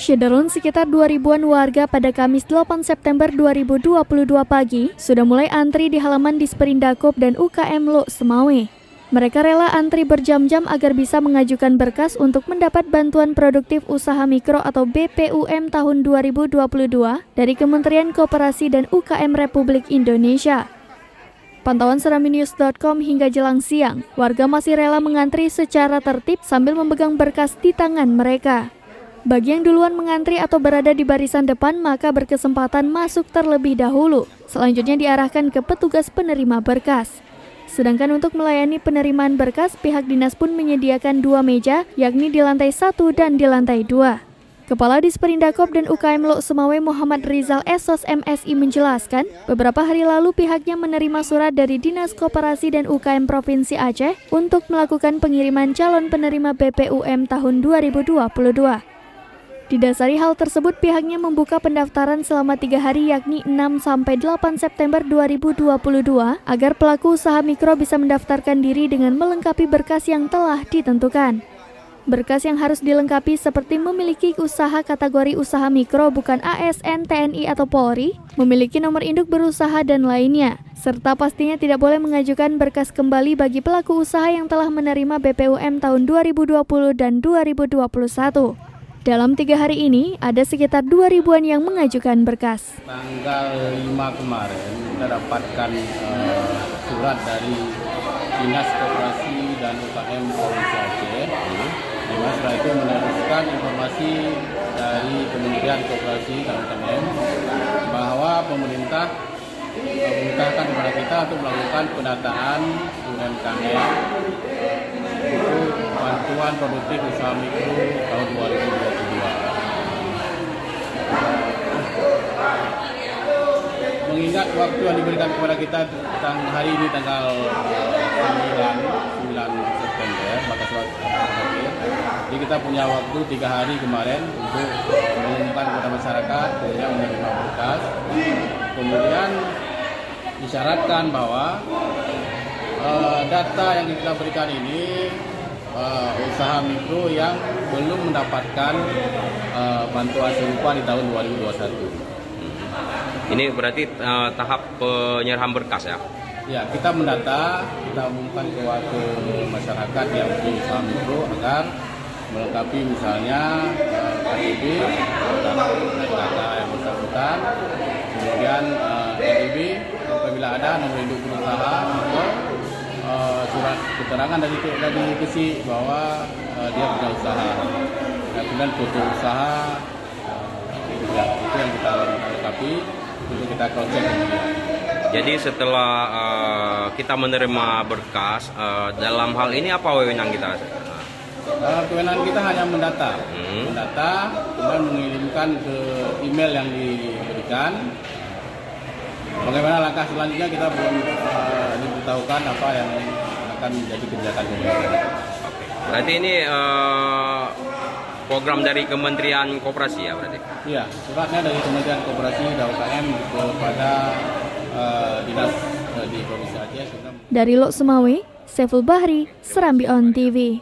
Syederun sekitar 2.000-an warga pada Kamis 8 September 2022 pagi sudah mulai antri di halaman Disperindakop dan UKM Lok Semawe. Mereka rela antri berjam-jam agar bisa mengajukan berkas untuk mendapat bantuan produktif usaha mikro atau BPUM tahun 2022 dari Kementerian Koperasi dan UKM Republik Indonesia. Pantauan seraminews.com hingga jelang siang, warga masih rela mengantri secara tertib sambil memegang berkas di tangan mereka. Bagi yang duluan mengantri atau berada di barisan depan, maka berkesempatan masuk terlebih dahulu. Selanjutnya diarahkan ke petugas penerima berkas. Sedangkan untuk melayani penerimaan berkas, pihak dinas pun menyediakan 2 meja, yakni di lantai 1 dan di lantai 2. Kepala Disperindakop dan UKM Lok Semawe Muhammad Rizal Esos MSI menjelaskan, beberapa hari lalu pihaknya menerima surat dari Dinas Koperasi dan UKM Provinsi Aceh untuk melakukan pengiriman calon penerima BPUM tahun 2022. Didasari hal tersebut, pihaknya membuka pendaftaran selama 3 hari yakni 6-8 September 2022 agar pelaku usaha mikro bisa mendaftarkan diri dengan melengkapi berkas yang telah ditentukan. Berkas yang harus dilengkapi seperti memiliki usaha kategori usaha mikro bukan ASN, TNI atau Polri, memiliki nomor induk berusaha dan lainnya, serta pastinya tidak boleh mengajukan berkas kembali bagi pelaku usaha yang telah menerima BPUM tahun 2020 dan 2021. Dalam 3 hari ini, ada sekitar 2.000-an yang mengajukan berkas. Tanggal 5 kemarin, kita dapatkan surat dari Dinas Koperasi dan UKM Provinsi Aceh, di mana surat itu meneruskan informasi dari Kementerian Koperasi dan UKM bahwa pemerintah memerintahkan kepada kita untuk melakukan pendataan UMKM untuk bantuan produktif usaha mikro tahun 2022. Mengingat waktu yang diberikan kepada kita tentang hari ini tanggal 9 September, maka surat terakhir. Jadi kita punya waktu 3 hari kemarin untuk mengumumkan kepada masyarakat, kemudian menerima berkas. Kemudian disyaratkan bahwa data yang kita berikan ini usaha mikro yang belum mendapatkan bantuan serupa di tahun 2021. Ini berarti tahap penyerahan berkas ya? Ya, kita mendata, kita umumkan ke masyarakat yang punya usaha mikro agar melengkapi misalnya KTP, data yang bersangkutan, kemudian NIB, apabila ada nomor induk berusaha atau surat keterangan dari KSI bahwa dia punya usaha, kemudian foto usaha, ya, itu yang kita lengkapi untuk kita cross check kemudian. Jadi setelah kita menerima berkas, dalam hal ini apa wewenang kita? Kewenangan kita hanya mendata, kemudian mengirimkan ke email yang diberikan. Bagaimana langkah selanjutnya kita belum diberitahukan apa yang akan menjadi kebijakan pemerintah. Berarti ini program dari Kementerian Koperasi ya berarti? Iya, suratnya dari Kementerian Koperasi dan UKM kepada dinas di Provinsi Aceh. Dari Lok Semawe, Saiful Bahri, Serambi On TV.